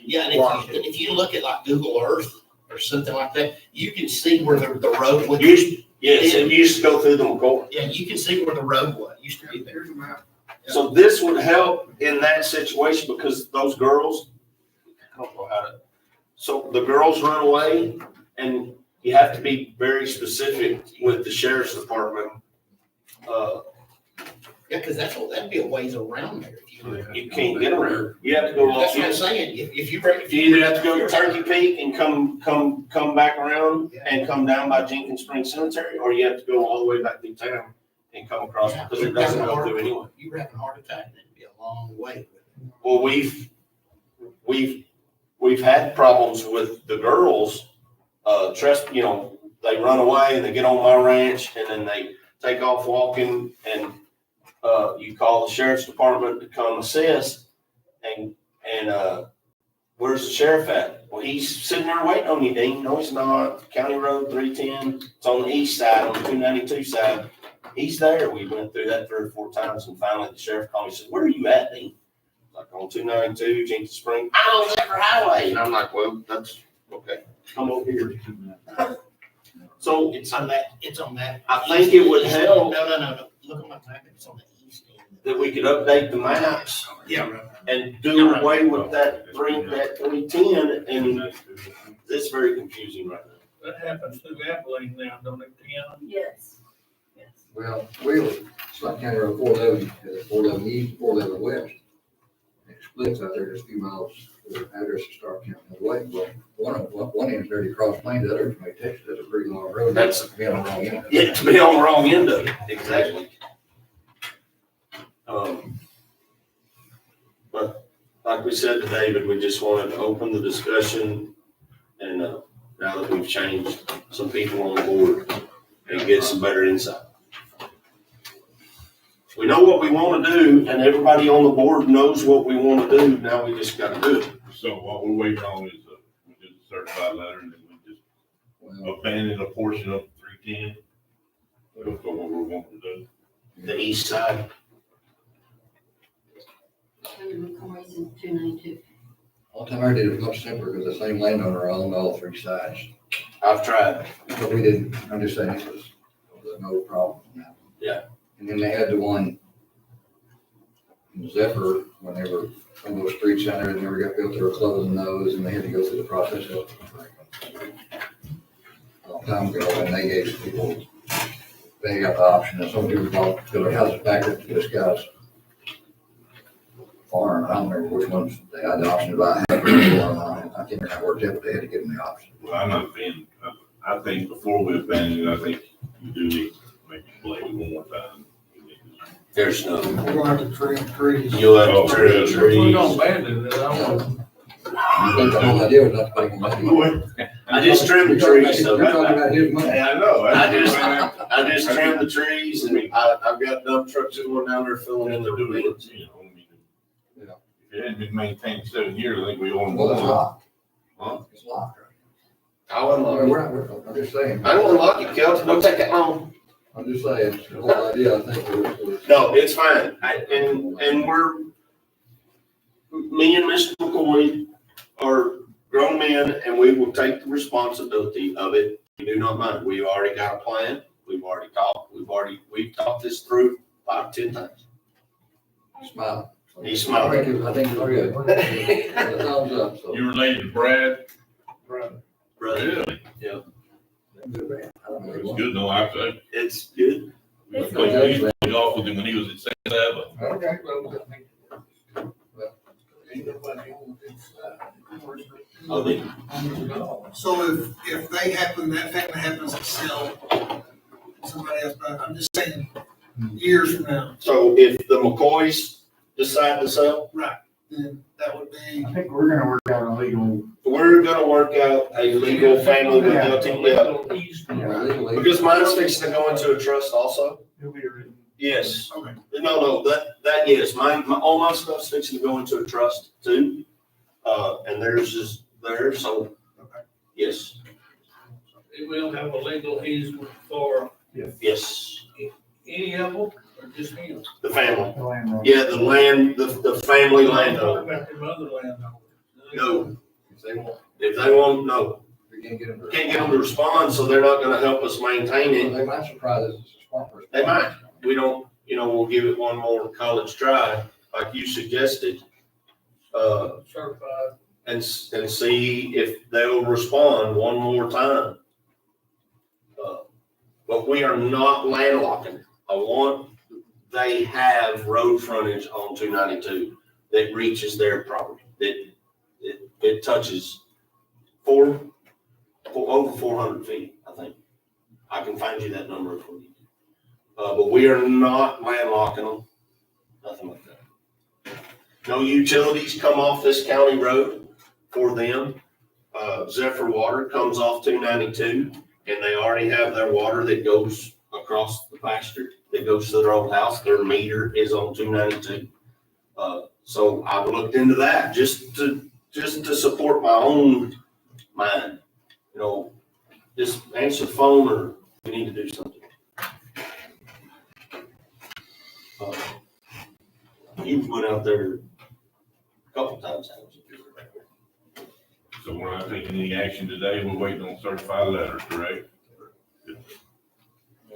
Yeah, and if you look at like Google Earth or something like that, you can see where the road would. Yes, it used to go through the McCoy. Yeah, you can see where the road was, used to be there. So this would help in that situation because those girls, I don't know how to, so the girls run away and you have to be very specific with the sheriff's department. Yeah, because that'd be a ways around there. You can't get around. You have to go. That's what I'm saying. If you You either have to go to Turkey Peak and come back around and come down by Jenkins Spring Cemetery, or you have to go all the way back to town and come across because it doesn't go through anyway. You were having a heart attack, it'd be a long way. Well, we've had problems with the girls. They run away and they get on my ranch and then they take off walking and you call the sheriff's department to come assist and where's the sheriff at? Well, he's sitting there waiting on you, Dean. No, he's not. County Road 310. It's on the east side, on the 292 side. He's there. We went through that 3 or 4 times and finally the sheriff called me and said, where are you at, Dean? Like on 292, Jenkins Spring. I'm on Zephyr Highway. And I'm like, well, that's okay. Come over here. So It's on that. I think it would help No. Look on my map. It's on the east end. that we could update the maps Yeah. and do away with that 310, and it's very confusing right now. That happens through Abilene now, don't it, Tiana? Yes. Yes. Well, really, it's like County Road 411, 411 East, 411 West. It splits out there just a few miles, the address of Stark County. Well, one end's already crossed Plains, the other may Texas, that's a pretty long road. That's- Be on the wrong end. Yeah, to be on the wrong end of it, exactly. But like we said to David, we just wanted to open the discussion and, now that we've changed some people on the board and get some better insight. We know what we want to do and everybody on the board knows what we want to do. Now we just got to do it. So what we're waiting on is we did a certified letter and then we just abandoned a portion of 310. That's what we're wanting to do. The east side. McCoy's in 292. All the time I did it was much simpler because the same landowner owned all three sides. I've tried. But we didn't, I'm just saying, it was no problem. Yeah. And then they had the one in Zephyr, whenever some of those streets down there that never got built, they were closing those and they had to go through the process of a long time ago, and they gave people, they got the option, and some people bought, built their houses back up to this guy's farm. I don't remember which ones they had the option to buy. I can't remember how it worked out, but they had to give them the option. Well, I'm not being, I think before we abandon it, I think you do need to maybe play it one more time. There's no. We're gonna have to trim trees. You'll have to trim If we don't trees. abandon it, I don't. I think the whole idea was not to pay money. I just trimmed the trees, so You're talking about his money. Yeah, I know. I just trimmed the trees and I've got dump trucks going down there filling in the do it, weeds. you know, I mean, Yeah. if it hadn't been maintained 7 years, I think we own Well, it's more. locked. Huh? It's locked. I wouldn't lock it. I'm just saying. I don't wanna lock it, Kel, don't take that long. I'm just saying, the whole idea, I think, was. No, it's fine. And we're, me and Mr. McCoy are grown men and we will take the responsibility of it. We do not mind. We've already got a plan. We've already talked. We've talked this through 5, 10 times. Smile. He's smiling. I think it's good. The thumbs up, so. You related to Brad? Brother, Really? yeah, I don't know. It's good, no, I it's good. played golf with him when he was at St. Ava. Okay, Ain't nobody on this side. Oh, they- So if they happen, that family happens to sell somebody else, but I'm just saying, years from now, So if the McCoys decide to sell, then that would be, I think we're gonna work out a legal. we're gonna work out a legal family with nothing left. Legally. Because mine's fixing to go into a trust also. It'll be written. Yes. okay. No, that, yes, all my stuff's fixing to go into a trust too. And theirs is there, so, yes, It will have a legal easement for yes, any of them, or just him? the family. The landlord. Yeah, the land, the family I'm landowner. talking about them other landowners. No, If they want, if they want, no, we can't get them. to- can't get them to respond, so they're not gonna help us maintain it. They might surprise us. It's a smart person. They might. We don't, we'll give it one more college try, like you suggested. Certified. And see if they'll respond one more time. But we are not landlocking. They have road frontage on 292 that reaches their property. It touches over 400 feet, I think. I can find you that number for you. But we are not landlocking them, nothing like that. No utilities come off this county road for them. Zephyr Water comes off 292, and they already have their water that goes across the pasture, that goes to their old house. Their meter is on 292. So I looked into that just to support my own mind. Just answer the phone or we need to do something. You've went out there a couple times. So we're not taking any action today, we're waiting on certified letters, correct?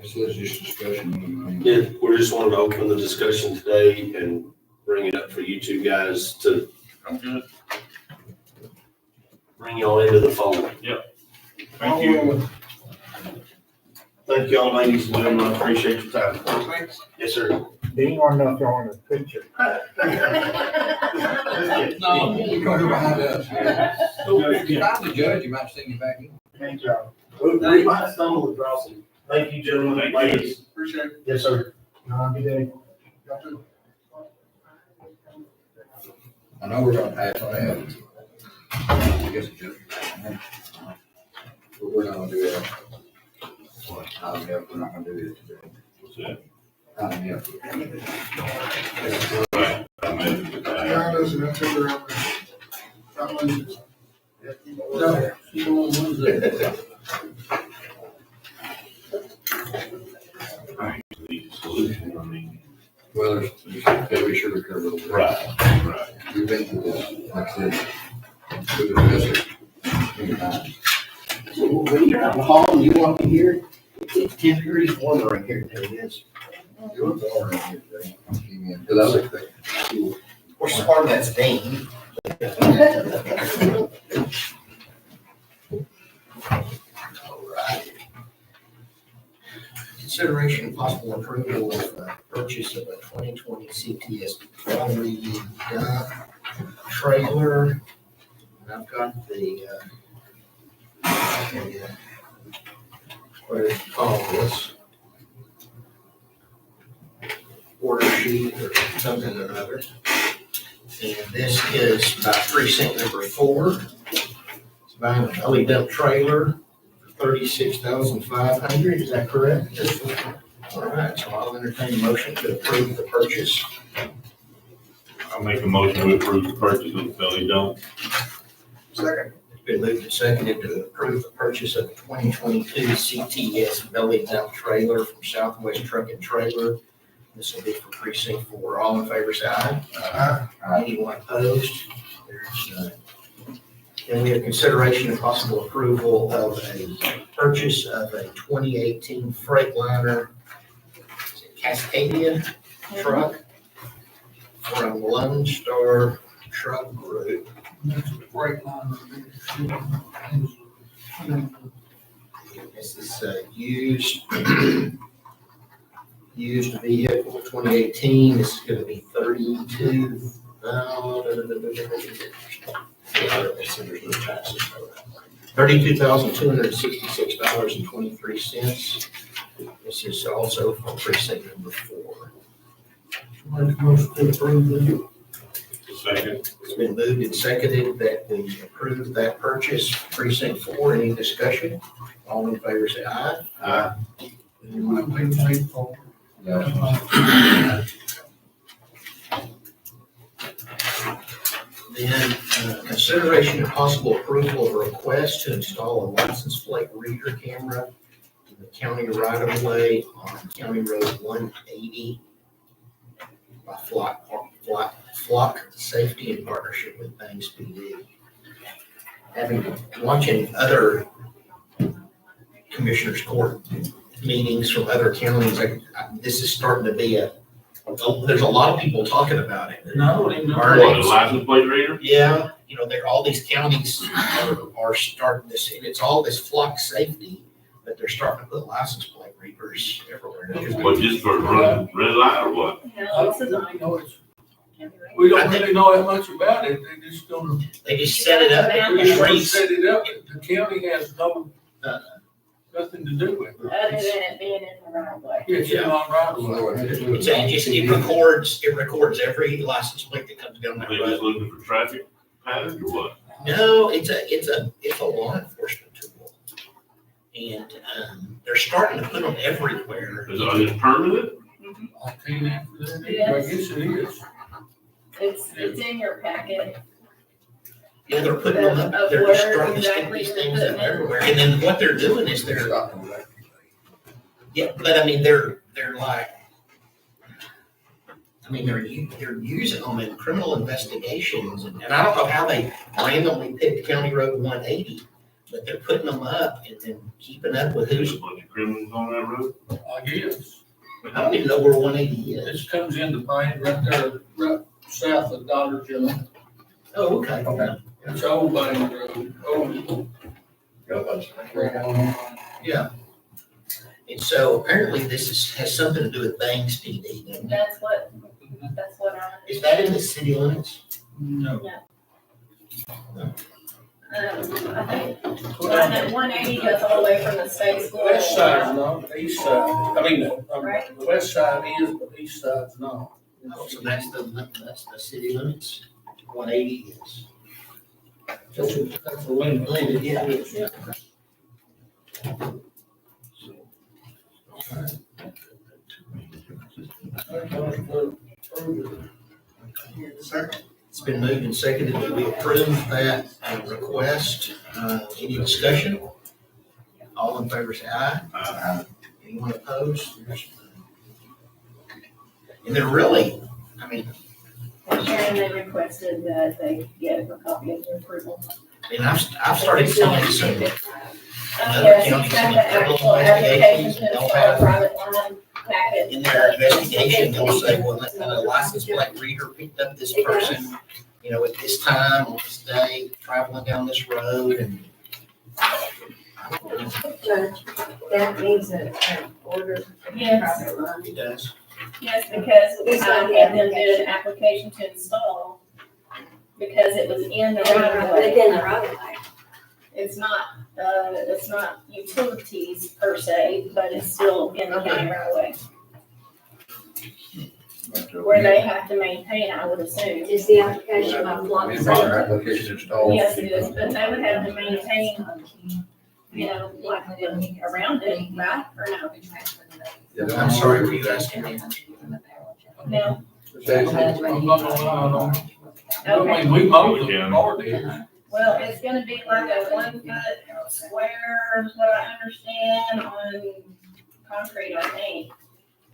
This is just discussion. Yeah, we just wanted to open the discussion today and bring it up for you two guys to I'm good. bring y'all into the fold. Thank you. Thank y'all, ladies and gentlemen. I appreciate your time. Thanks. Yes, sir. Dean wanna know if y'all want a picture. No. You come here behind us. If Yeah. I'm the judge, you might send me back in. Thank y'all. We might stumble across it. Thank you, gentlemen, ladies. Appreciate it. Yes, sir. Good day. I know we're gonna pass on that. I guess it's just. But we're not gonna do that. Yeah, we're not gonna do it today. What's that? Yeah. Right. I mean, Yeah, I know, so that's what they're out there. Not losers. No, you don't lose it. the solution, I mean. Well, there's, gotta be sure to cover a little bit. Right. We've been through this, like I said, we've addressed it many times. When you're out in the hall and you walk in here, it's 10 degrees warmer in here than it is. It was warm in here today. Came in, 'cause I was expecting. Of course, part of that's Dane. All right. Consideration and possible approval of purchase of a 2020 CTS battery trailer. And I've got the, what do you call this? Order sheet or something or other. And this is by precinct number 4. It's buying a belly dump trailer for $36,500, is that correct? All right, so I'll entertain a motion to approve the purchase. I'll make a motion to approve the purchase of the belly dump. Second. It's been moved and seconded to approve the purchase of the 2022 CTS belly dump trailer from Southwest Truck and Trailer. This will be for precinct 4. All in favor, say aye. Anyone opposed? There's none. Then we have consideration and possible approval of a purchase of a 2018 Freightliner Cascadia truck from Lone Star Truck Group. Break line. This is used vehicle 2018. This is going to be $32,266.23. This is also from precinct number 4. Make a motion to approve it. Second. It's been moved and seconded that we approve that purchase. Precinct 4, any discussion? All in favor, say aye. Aye. Might be late for. Then, consideration and possible approval of a request to install a license plate reader camera in the county right of way on County Road 180 by Flock Safety in partnership with Bangs PD. Watching other commissioners court meetings from other counties, this is starting to be there's a lot of people talking about it. No, I don't even know. Our What, a names- license plate reader? Yeah, all these counties are starting this, and it's all this Flock Safety, but they're starting to put license plate readers everywhere. What, just for red light or what? I don't know it's- We don't really know that much about it, they just gonna, They just set it up, they and just gonna reads. set it up, the county has nothing to do with it. Other than it being in the right of way. It's in on right of way. It records every license plate that comes down Are that they road. just looking for traffic patterns or what? No, it's a law enforcement tool. And, they're starting to put them everywhere. Is it permanent? I can't answer that, either. I guess it is. It's in your packet. Yeah, they're putting them up, they're just starting to stick Exactly these you're things putting up it. everywhere. And then what they're doing is they're they're using them in criminal investigations, and I don't know how they randomly picked County Road 180, but they're putting them up and then keeping up with There's who's, a bunch of criminals on that road? I guess. I don't even know where 180 is. This comes into Payne right there, right south of Dollar General. Oh, okay. It's Old Payne Road, old. Yeah. And so apparently this has something to do with Bangs PD. doesn't it? That's what I. Is that in the city limits? No. I think, that 180 goes all the way from the state school. West side's not, the east side, I mean, Right. the west side is, but the east side's not. So that's the city limits, 180 is. That's the limit. Yeah, it is. Second. It's been moved and seconded that we approve that request. Any discussion? All in favor say aye. Anyone opposed? And they're really, I mean, Sharon, they requested that they get a copy of the approval. and I've started seeing some other Yes, counties it's got in the the actual application investigations, to they'll install a have, private line packet. in their investigation, they'll say, well, a license plate reader picked up this person, you know, at this time, on this day, traveling down this road, and Judge, that means an order. Yes. it does. Yes, because I had them do an application to install, because it was in the right of way. Within the right of way. It's not utilities per se, but it's still in the county right of way, where they have to maintain, I would assume. Is the application by block Our sale? application installed. Yes, it is, but they would have to maintain, you know, like around it, right, or no? Yeah, I'm sorry, were you asking me? No, It says- I'm not gonna lie on them. I okay. mean, we mowed them, already. Well, it's gonna be like a 1 foot square, is what I understand, on concrete, I think.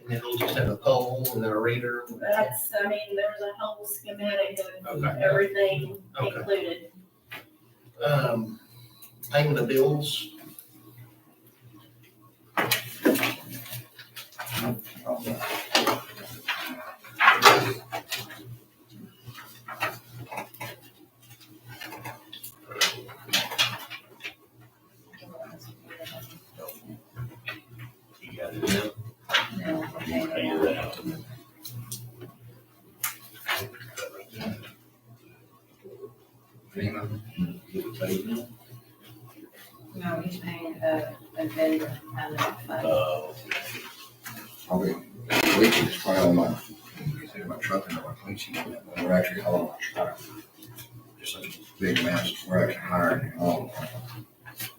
And then we'll just have a pole and then a reader. That's, I mean, there's a whole schematic of Okay. everything Okay. included. Payment of bills. You got it now? Pay it out. FEMA. You can pay it now. No, he's paying a vendor out of that fund. Probably, bleaching is probably on my, consider my truck and my bleaching, and we're actually hauling my truck. Just such a big mess, we're actually hiring and all,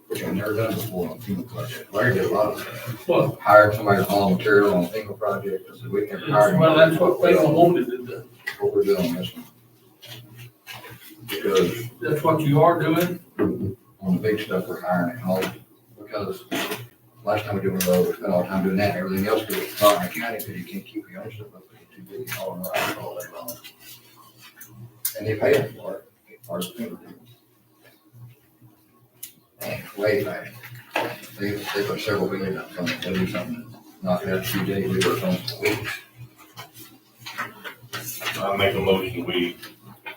which I've never done before on FEMA project. Larry did a lot of stuff. Well, Hired somebody to haul material on FEMA project, I said, we can hire. well, that's what they wanted to do. What we're doing on this one. Because That's what you are doing. on the big stuff, we're hiring and hauling, because last time we did one of those, we spent all the time doing that, and everything else goes not in the county, because you can't keep your own stuff up, it's too big, hauling around all day long. And they pay us for it, our people do. And way back, they put several billion up on it, they do something, not that few days, we work on it for weeks. I make a motion, we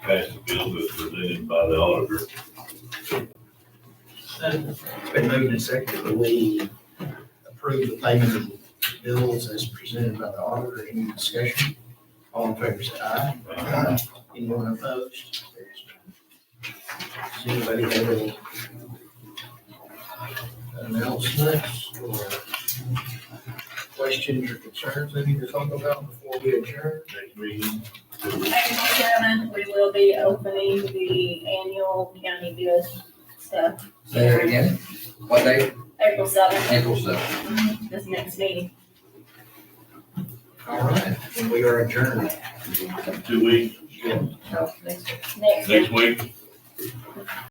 pass the bill that's presented by the auditor. It's been moved and seconded that we approve the payment of bills as presented by the auditor. Any discussion? All in favor say aye. Anyone opposed? Does anybody have any announcements or questions or concerns they need to talk about before we adjourn? Next meeting. April 7th, we will be opening the annual county bid stuff. Say it again, what day? April 7th, April 7th. this next meeting. All right, and we are adjourned. 2 weeks, Next next week.